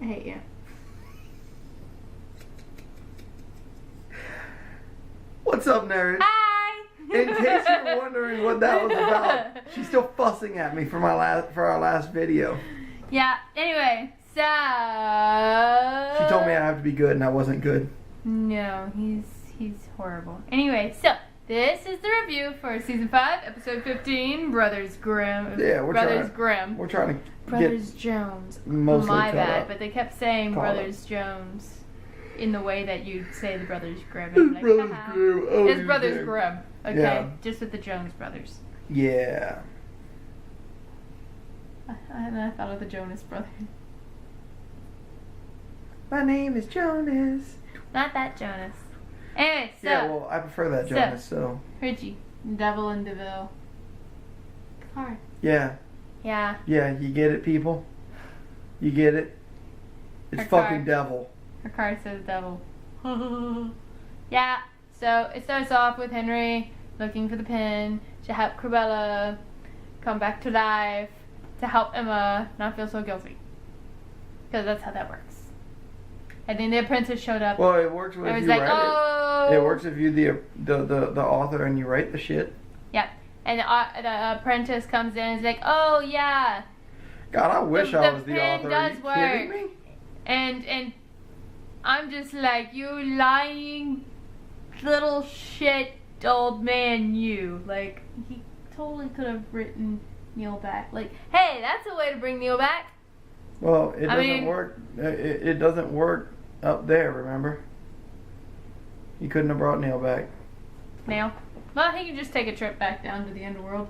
I hate you. What's up, nerds? Hi! In case you're wondering what that was about, she's still fussing at me for our last video. Yeah, anyway, so... She told me I have to be good and I wasn't good. No, he's horrible. Anyway, so... This is the review for Season 5, Episode 15, Brothers Grimm. Yeah, Brothers Grimm. We're trying to Brothers Jones. mostly My caught bad, up. but they kept saying Caught Brothers Jones in the way that you'd say the Brothers Grimm. It's I'm like, Brothers haha. Grimm. Oh, It's Brothers Grimm. Okay, Yeah. just with the Jones brothers. Yeah. I thought of the Jonas Brothers. My name is Jonas. Not that Jonas. Anyway, so... Yeah, well, I prefer that Jonas, so... Richie, Devil and DeVille. Car. Yeah. Yeah. Yeah, you get it, people? You get it? It's Her fucking car. devil. Her card says devil. Yeah, so it starts off with Henry looking for the pin to help Cruella come back to life, to help Emma not feel so guilty. Because that's how that works. And then the apprentice showed up. Well, it works if I was you like, write oh! it. It works if you the author and you write the shit. Yeah. And the apprentice comes in and is like, oh yeah. God, I wish I was the pen author. does Are you kidding work. me? And I'm just like, you lying little shit old man, you. Like, he totally could have written Neil back. Like, hey, that's a way to bring Neil back. Well, it I doesn't mean- work. It doesn't work up there, remember? You couldn't have brought Neil back. Neil. Well, he could just take a trip back down to the underworld.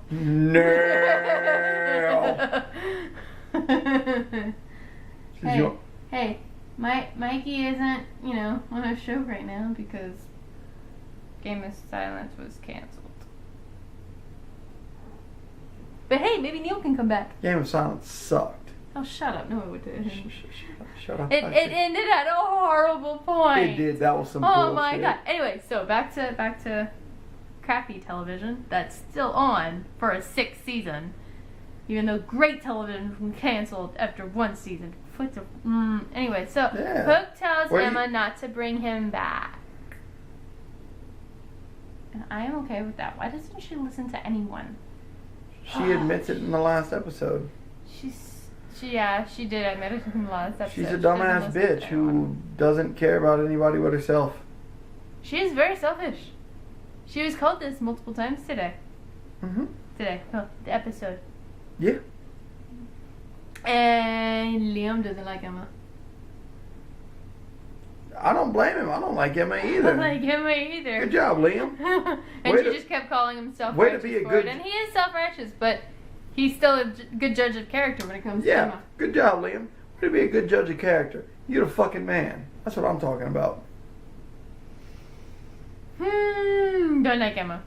No. Hey, Mikey isn't, on a show right now because Game of Silence was canceled. But hey, maybe Neil can come back. Game of Silence sucked. Oh, shut up. No, it didn't. Shut up. It ended at a horrible point. It did. That was some Oh bullshit. my god. Anyway, so back to crappy television that's still on for a 6th season. Even though great television was canceled after 1 season. Anyway, so Yeah. Hook tells Where do Emma not to bring him back. And I am okay with that. Why doesn't she listen to anyone? She admits it in the last episode. She did admit it in the last episode. She's a She doesn't dumbass listen to bitch anyone. who doesn't care about anybody but herself. She is very selfish. She was called this multiple times today. Mm-hmm. No, the episode. Yeah. And Liam doesn't like Emma. I don't blame him. I don't like Emma I either. don't like Emma either. Good job, Liam. And Way she to- just kept calling him self-righteous way to be a for good- it. And he is self-righteous, but he's still a good judge of character when it comes to Yeah. Emma. Good job, Liam. Way to be a good judge of character. You're the fucking man. That's what I'm talking about. Don't like Emma.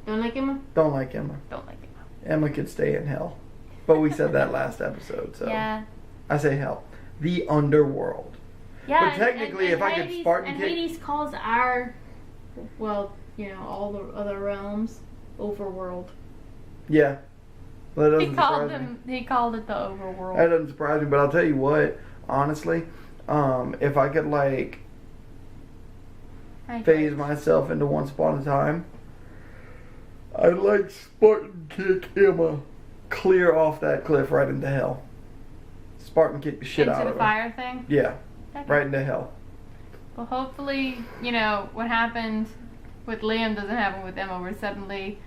Don't like Emma? Don't like Emma. Don't like Emma. Emma could stay in hell. But we said that last episode, so. Yeah. I say hell. The underworld. Yeah, But technically, if I could Hades, Spartan and kick- Hades calls our, all the other realms, overworld. Yeah. Well, that He doesn't called surprise me. them. He called it the overworld. That doesn't surprise me, but I'll tell you what, honestly, if I could, phase myself into Once Upon a Time, I'd like Spartan kick Emma clear off that cliff right into hell. Spartan kick the shit into out the of her. fire thing. Yeah, Okay. right into hell. Well, hopefully, what happened with Liam doesn't happen with Emma, where suddenly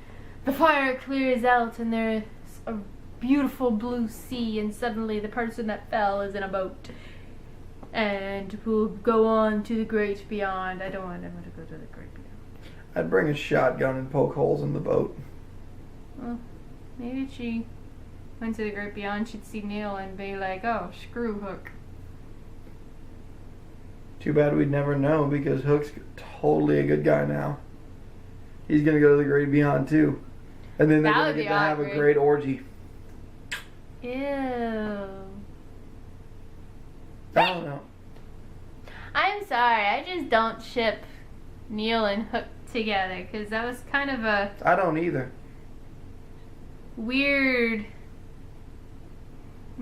the fire clears out and there's a beautiful blue sea, and suddenly the person that fell is in a boat and will go on to the great beyond. I don't want Emma to go to the great beyond. I'd bring a shotgun and poke holes in the boat. Well, maybe if she went to the great beyond, she'd see Neil and be like, oh, screw Hook. Too bad we'd never know, because Hook's totally a good guy now. He's gonna go to the great beyond too. And then they're That gonna would get be to have a awkward. great orgy. Ew. I don't know. I'm sorry, I just don't ship Neil and Hook together, because that was kind of a I don't either. weird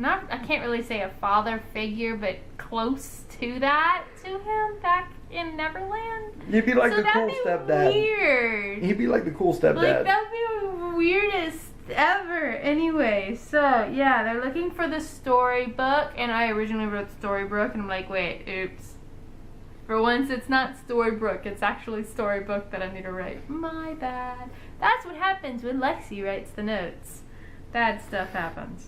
I can't really say a father figure, but close to that to him back in Neverland. He'd be like So the that'd cool be stepdad. weird. He'd be like the cool stepdad. Like, that would be the weirdest ever. Anyway, so, yeah, they're looking for the storybook, and I originally wrote Storybook, and I'm like, wait, oops. For once, it's not Storybook, it's actually Storybook that I need to write. My bad. That's what happens when Lexi writes the notes. Bad stuff happens.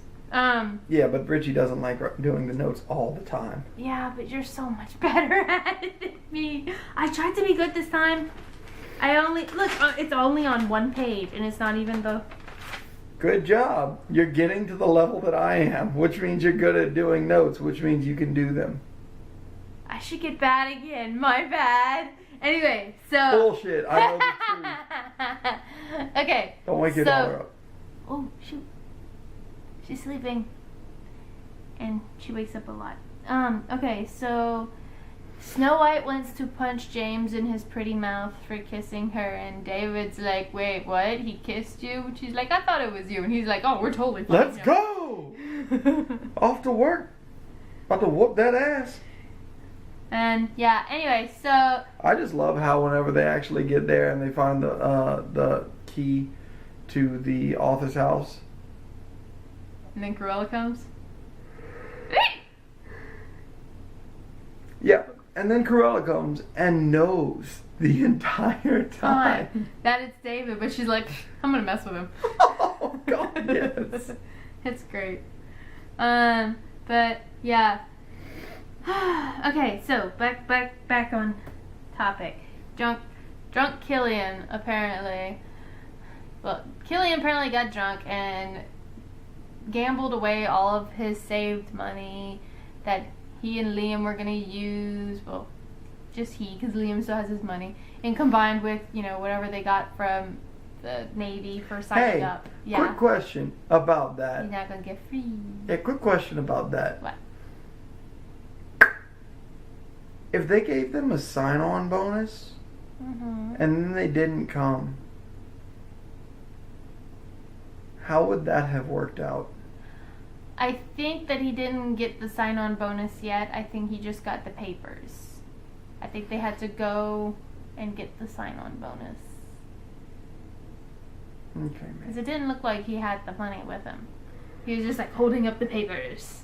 Yeah, but Richie doesn't like doing the notes all the time. Yeah, but you're so much better at it than me. I tried to be good this time. It's only on one page, and it's not even the... Good job. You're getting to the level that I am, which means you're good at doing notes, which means you can do them. I should get bad again. My bad. Anyway, so... Bullshit. I know the truth. Okay. Don't wake your daughter up. Oh, shoot. She's sleeping. And she wakes up a lot. Okay, so... Snow White wants to punch James in his pretty mouth for kissing her, and David's like, wait, what? He kissed you? And she's like, I thought it was you. And he's like, oh, we're totally fine. Let's go! Off to work. About to whoop that ass. And, yeah, anyway, so... I just love how whenever they actually get there and they find the key to the author's house. And then Cruella comes. Yeah, and then Cruella comes and knows the entire time. That it's David, but she's like, I'm gonna mess with him. Oh, God, yes. It's great. But, yeah. Okay, so, back on topic. Drunk Killian, apparently. Well, Killian apparently got drunk and gambled away all of his saved money that he and Liam were going to use. Well, just he, because Liam still has his money. And combined with, whatever they got from the Navy for signing up. Yeah. Quick question about that. He's not going to get free. Yeah, quick question about that. What? If they gave them a sign-on bonus, Mm-hmm. and then they didn't come, how would that have worked out? I think that he didn't get the sign-on bonus yet. I think he just got the papers. I think they had to go and get the sign-on bonus. Okay, Because man. it didn't look like he had the money with him. He was just like holding up the papers.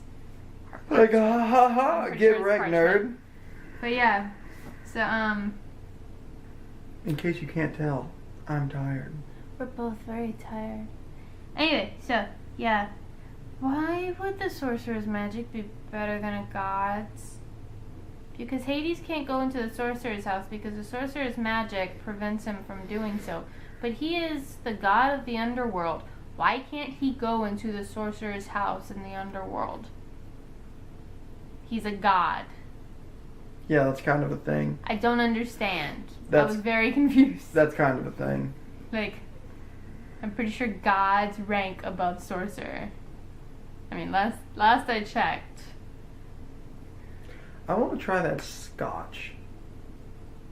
Like, ha ha ha, Pretty get sure wrecked, it's nerd. parchment. But yeah, so In case you can't tell, I'm tired. we're both very tired. Anyway, so yeah, why would the sorcerer's magic be better than a god's? Because Hades can't go into the sorcerer's house because the sorcerer's magic prevents him from doing so. But he is the god of the underworld. Why can't he go into the sorcerer's house in the underworld? He's a god. Yeah, that's kind of a thing. I don't understand. I That's- was very confused. That's kind of a thing. Like, I'm pretty sure gods rank above sorcerer. I mean, last I checked. I want to try that scotch.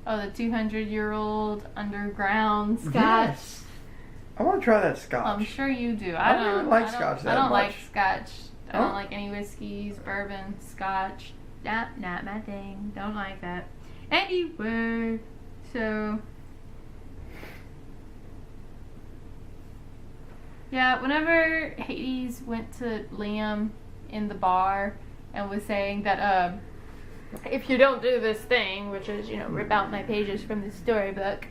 Oh, the 200-year-old underground scotch. Yes. I want to try that scotch. I'm sure you do. I don't even like scotch that I don't like much. scotch. I don't Huh? like any whiskeys, bourbon, scotch. Not my thing. Don't like that. Anyway, so yeah, whenever Hades went to Liam in the bar and was saying that if you don't do this thing, which is, rip out my pages from the storybook,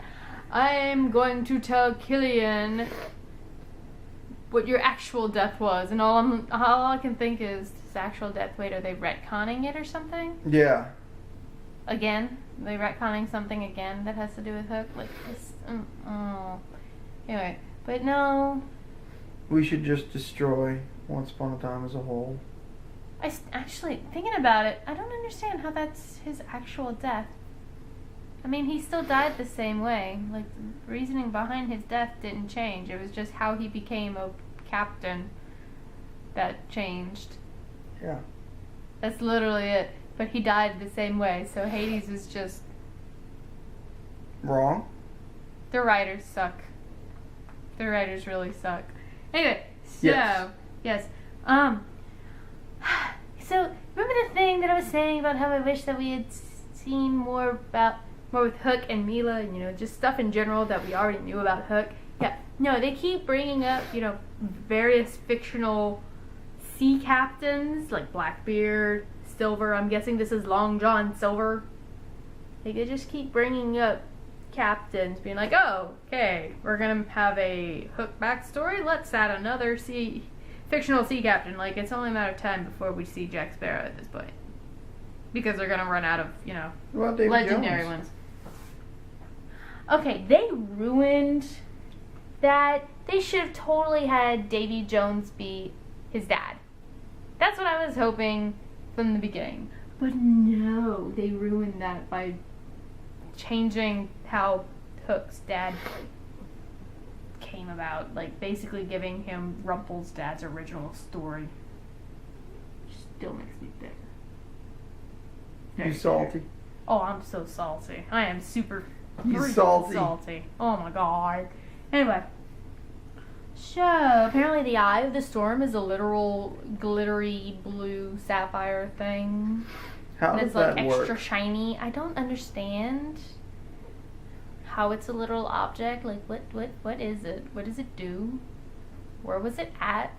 I'm going to tell Killian what your actual death was. And all I can think is his actual death. Wait, are they retconning it or something? Yeah. Again? Are they retconning something again that has to do with Hook? Like this? Anyway, but no. We should just destroy Once Upon a Time as a whole. Actually, thinking about it, I don't understand how that's his actual death. I mean, he still died the same way. Like, the reasoning behind his death didn't change. It was just how he became a captain that changed. Yeah. That's literally it. But he died the same way, so Hades was just... Wrong? The writers suck. The writers really suck. Anyway, so... Yes. Yes. thing that I was saying about how I wish that we had seen more with Hook and Mila, and, you know, just stuff in general that we already knew about Hook. Yeah, no, they keep bringing up, you know, various fictional sea captains, like Blackbeard, Silver. I'm guessing this is Long John Silver. Like, they just keep bringing up captains, being like, oh, okay, we're gonna have a Hook backstory. Let's add another fictional sea captain. Like, it's only a matter of time before we see Jack Sparrow at this point, because they're gonna run out of, you know, legendary ones. Okay, they ruined that. They should have totally had Davy Jones be his dad. That's what I was hoping from the beginning. But no, they ruined that by changing how Hook's dad came about. Like, basically giving him Rumpel's dad's original story. Still makes me bitter. You salty? Oh, I'm so salty. I am super salty. Oh my god. Anyway. So, apparently the Eye of the Storm is a literal glittery blue sapphire thing. How and does it's like that extra work? shiny. I don't understand how it's a literal object. Like, what is it? What does it do? Where was it at?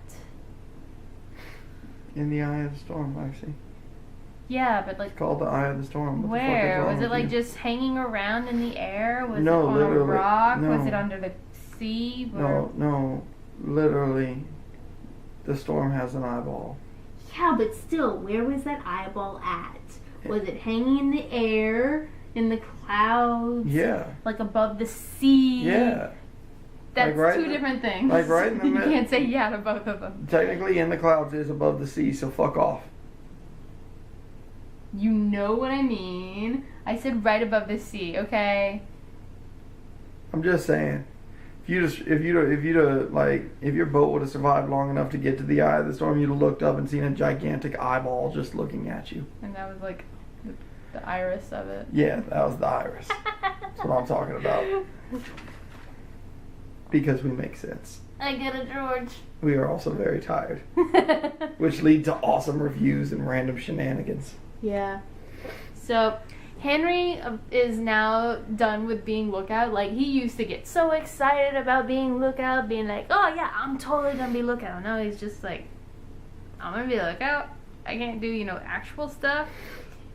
In the Eye of the Storm, Lexi. Yeah, but like, It's called the Eye of the Storm. What where? the fuck is wrong Was it with like you? just hanging around in the air? Was No, it on literally, a rock? no. Was it under the sea? No, literally, the storm has an eyeball. Yeah, but still, where was that eyeball at? Was it hanging in the air, in the clouds? Yeah. Like above the sea? Yeah. That's Like right two in the- different things. like right in the You mid- can't say yeah to both of them. Technically, in the clouds is above the sea, so fuck off. You know what I mean. I said right above the sea, okay? I'm just saying. If your boat would have survived long enough to get to the Eye of the Storm, you'd have looked up and seen a gigantic eyeball just looking at you. And that was like the iris of it. Yeah, that was the iris. That's what I'm talking about. Because we make sense. I get it, George. We are also very tired, which lead to awesome reviews and random shenanigans. Yeah. So, Henry is now done with being Lookout. Like, he used to get so excited about being Lookout, being like, oh yeah, I'm totally gonna be Lookout. Now he's just like, I'm gonna be Lookout? I can't do, you know, actual stuff?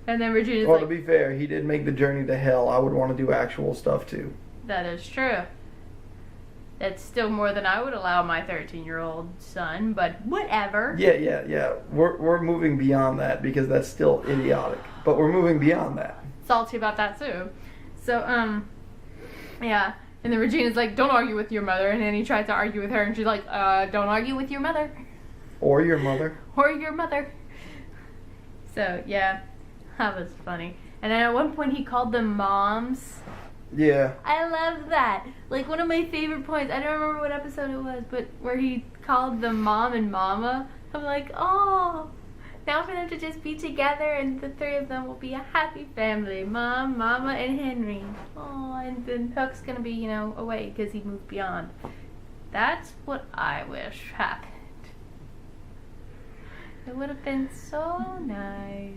And then Regina's Well, like, to be fair, he did make the journey to hell. I would want to do actual stuff too. that is true. That's still more than I would allow my 13-year-old son, but whatever. Yeah. We're moving beyond that because that's still idiotic. But we're moving beyond that. Salty about that too. So, yeah. And then Regina's like, don't argue with your mother. And then he tried to argue with her, and she's like, don't argue with your mother. Or your mother. Or your mother. So, yeah. That was funny. And then at one point he called them moms. Yeah. I love that. Like, one of my favorite points, I don't remember what episode it was, but where he called them mom and mama. I'm like, oh, now for them to just be together and the three of them will be a happy family. Mom, mama, and Henry. Oh, and then Hook's gonna be, you know, away because he moved beyond. That's what I wish happened. It would have been so nice.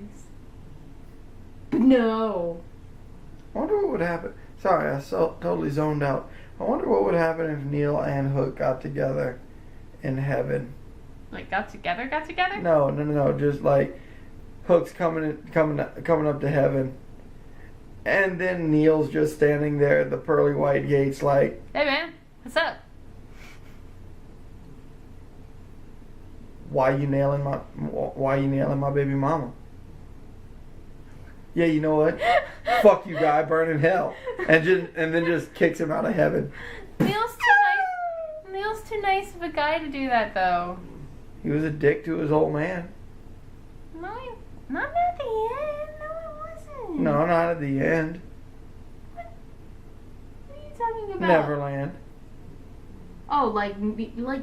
But no. I wonder what would happen. Sorry, I totally zoned out. I wonder what would happen if Neil and Hook got together in heaven. Like, got together? No. Just like Hook's coming up to heaven, and then Neil's just standing there at the pearly white gates, like, Hey man, what's up? why you nailing my baby mama? Yeah, you know what? Fuck you, guy, burn in hell, and then just kicks him out of heaven. Neil's too nice of a guy to do that, though. He was a dick to his old man. No, not at the end. No, it wasn't. No, not at the end. What are you talking about? Neverland. Oh, like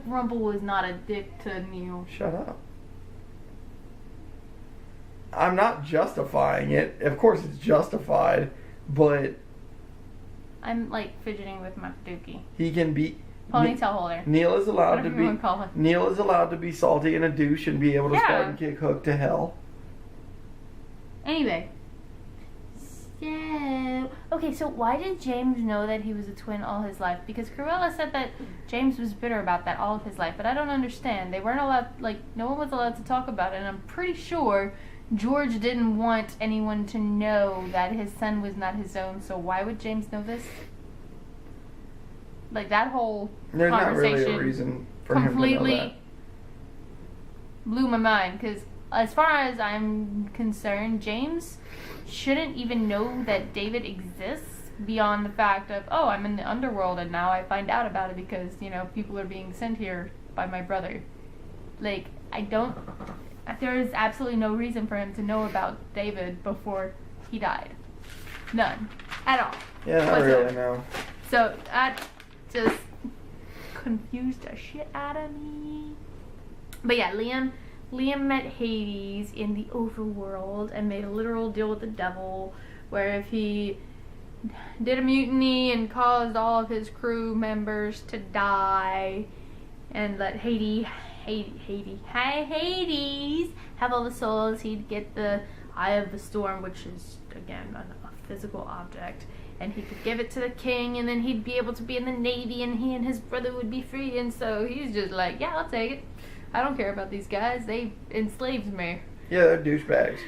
Rumple was not a dick to Neil. Shut up. I'm not justifying it. Of course it's justified, but I'm like fidgeting with my dookie. he can be Ponytail holder. Neil is allowed Whatever to you wanna call be it. Neil is allowed to be salty and a douche and be able to Yeah. Spartan kick Hook to hell. Anyway. So, okay, so why did James know that he was a twin all his life? Because Cruella said that James was bitter about that all of his life, but I don't understand. They weren't allowed, like, no one was allowed to talk about it, and I'm pretty sure George didn't want anyone to know that his son was not his own, so why would James know this? Like, that whole There's conversation not really a reason for him to know completely that. blew my mind, because as far as I'm concerned, James shouldn't even know that David exists beyond the fact of, oh, I'm in the underworld and now I find out about it because, you know, people are being sent here by my brother. Like, there is absolutely no reason for him to know about David before he died. None. At all. Yeah, not really, no. So, that just confused the shit out of me. But yeah, Liam met Hades in the overworld and made a literal deal with the devil, where if he did a mutiny and caused all of his crew members to die and let Hades have all the souls, he'd get the Eye of the Storm, which is, again, a physical object, and he could give it to the king, and then he'd be able to be in the Navy, and he and his brother would be free, and so he's just like, yeah, I'll take it. I don't care about these guys. They enslaved me. Yeah, they're douchebags.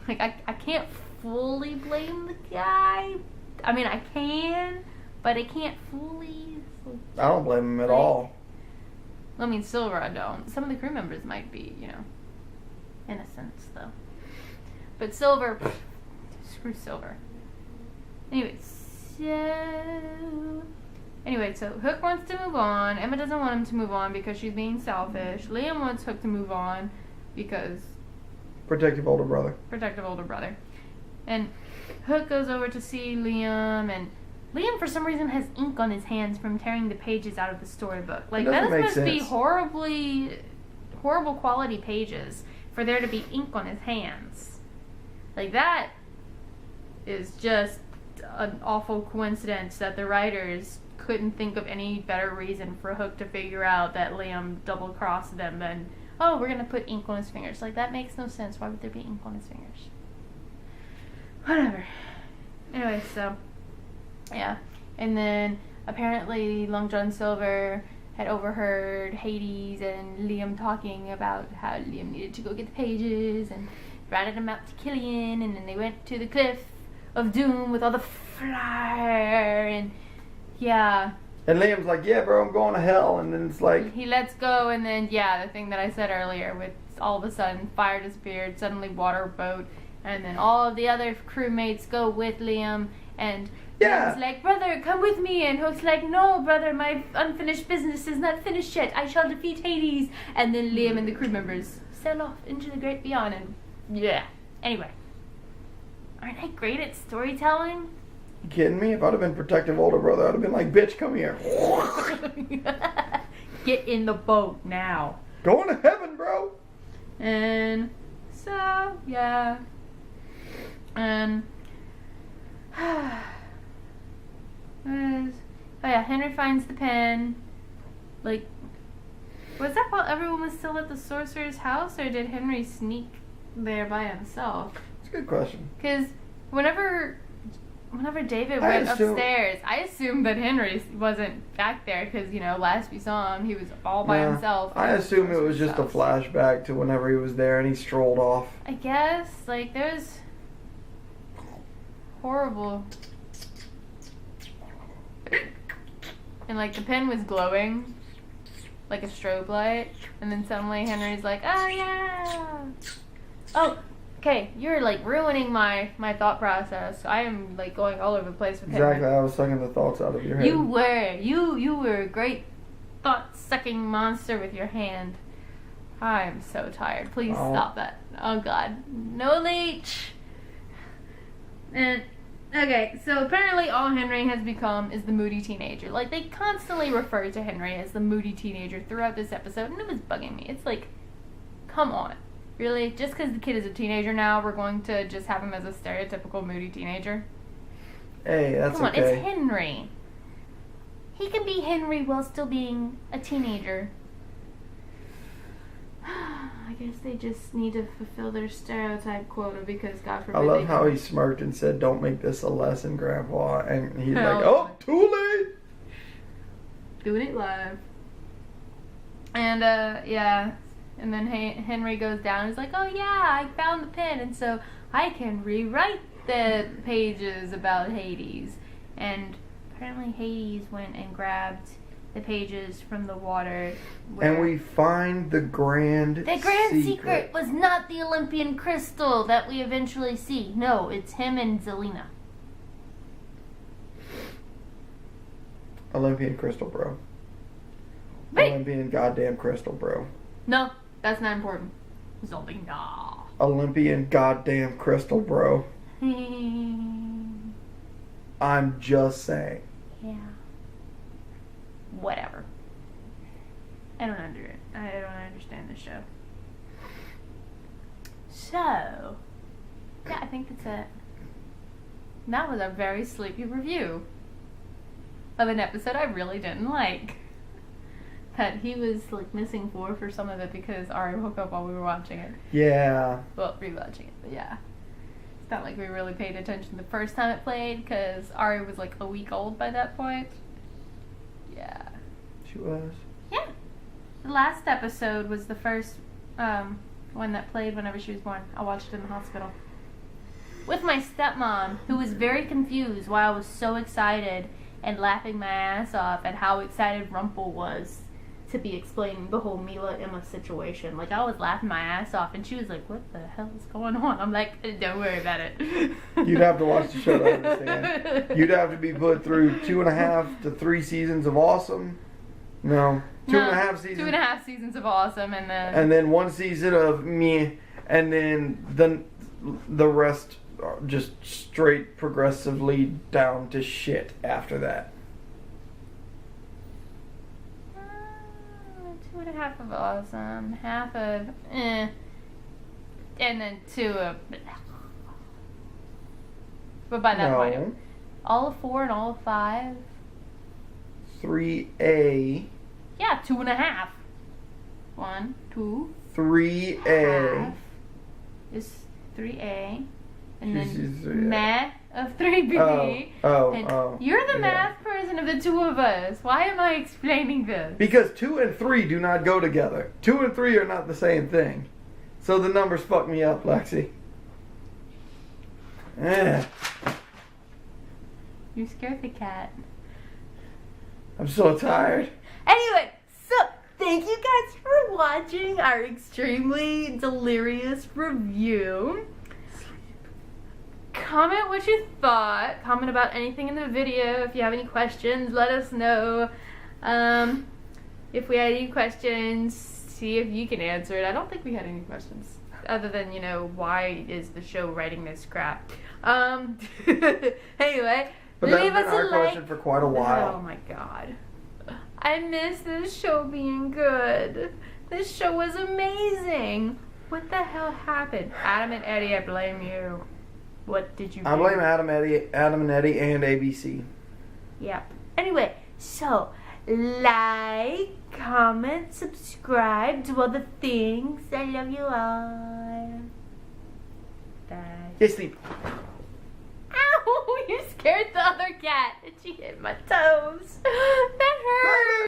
Like, I can't fully blame the guy. I mean, I can, but I can't fully. I don't blame him at all. I mean, Silver, I don't. Some of the crew members might be, you know, innocent, though. But Silver, screw Silver. Anyway, so Hook wants to move on. Emma doesn't want him to move on because she's being selfish. Liam wants Hook to move on because... Protective older brother. And Hook goes over to see Liam, and Liam, for some reason, has ink on his hands from tearing the pages out of the storybook. Like, that must be horrible quality pages for there to be ink on his hands. Like, that is just an awful coincidence that the writers couldn't think of any better reason for Hook to figure out that Liam double-crossed them than, oh, we're gonna put ink on his fingers. Like, that makes no sense. Why would there be ink on his fingers? Whatever. Anyway, so, yeah. And then, apparently, Long John Silver had overheard Hades and Liam talking about how Liam needed to go get the pages and ratted him out to Killian, and then they went to the cliff of doom with all the fire, and yeah. And Liam's like, yeah, bro, I'm going to hell. And then it's like... He lets go, and then, yeah, the thing that I said earlier, with all of a sudden, fire disappeared, suddenly water boat, and then all of the other crewmates go with Liam, and Liam's like, brother, come with me, and Hook's like, no, brother, my unfinished business is not finished yet, I shall defeat Hades, and then Liam and the crew members sail off into the great beyond, and yeah. Anyway. Aren't I great at storytelling? You kidding me? If I'd have been protective older brother, I'd have been like, bitch, come here. Get in the boat now. Going to heaven, bro. And so, yeah. And oh yeah, Henry finds the pen. Like, was that while everyone was still at the sorcerer's house, or did Henry sneak there by himself? It's a good question. Because whenever David went upstairs, I assumed that Henry wasn't back there because, you know, last we saw him, he was all by himself. I assume it was just a flashback to whenever he was there and he strolled off. I guess, like, there's horrible. And, like, the pen was glowing like a strobe light, and then suddenly Henry's like, oh, yeah. Oh, okay, you're, like, ruining my thought process. I am, like, going all over the place with Henry. Exactly, I was sucking the thoughts out of your head. You were a great thought-sucking monster with your hand. I am so tired. Please stop that. Oh, God. No leech! And, okay, so apparently all Henry has become is the moody teenager. Like, they constantly refer to Henry as the moody teenager throughout this episode, and it was bugging me. It's like, come on. Really? Just because the kid is a teenager now, we're going to just have him as a stereotypical moody teenager? Hey, that's Come on, okay. it's Henry. He can be Henry while still being a teenager. I guess they just need to fulfill their stereotype quota because God forbid. I love how he smirked and said, "Don't make this a lesson, Grandpa." And he's Hell like, no. "Oh, too late." Doing it live. And yeah. And then Henry goes down and he's like, "Oh yeah, I found the pen, and so I can rewrite the pages about Hades." And apparently Hades went and grabbed the pages from the water. And we find the grand secret was not the Olympian crystal that we eventually see. No, it's him and Zelina. Olympian crystal, bro. Wait. Olympian goddamn crystal, bro. No, that's not important. Zelina. Olympian goddamn crystal, bro. I'm just saying. Yeah. Whatever. I don't understand this show. So, yeah, I think that's it. That was a very sleepy review of an episode I really didn't like. That he was like missing for some of it because Ari woke up while we were watching it. Yeah. Well, rewatching it, but yeah. It's not like we really paid attention the first time it played because Ari was like a week old by that point. Yeah. She was. Yeah. The last episode was the first one that played whenever she was born. I watched it in the hospital. With my stepmom, who was very confused why I was so excited and laughing my ass off at how excited Rumpel was to be explaining the whole Mila-Emma situation. Like, I was laughing my ass off, and she was like, "What the hell is going on?" I'm like, "Don't worry about it." You'd have to watch the show to understand. You'd have to be put through 2.5 to 3 seasons of Awesome. No, 2.5 seasons. 2.5 seasons of Awesome, and then 1 season of me, and then the rest are just straight progressively down to shit after that. 2.5 of Awesome, half of and then 2 of. But by that point, all of 4 and all of 5. 3A. Yeah, 2.5. 1, 2. 3A. Half is 3A, and She's then math of 3B. You're the math person of the two of us. Why am I explaining this? Because 2 and 3 do not go together. 2 and 3 are not the same thing. So the numbers fuck me up, Lexi. You scared the cat. I'm so tired. Anyway, so thank you guys for watching our extremely delirious review. Comment what you thought. Comment about anything in the video. If you have any questions, let us know. If we had any questions, see if you can answer it. I don't think we had any questions. Other than, why is the show writing this crap? Anyway, but leave us that's been our a like. question for quite a while. Oh my god. I miss this show being good. This show was amazing. What the hell happened? Adam and Eddie, I blame you. What did you do? I blame Adam and Eddie, and ABC. Yep. Anyway, so like, comment, subscribe, do all the things. I love you all. Bye. Hey, sleep. Ow! You scared the other cat and she hit my toes. That hurt.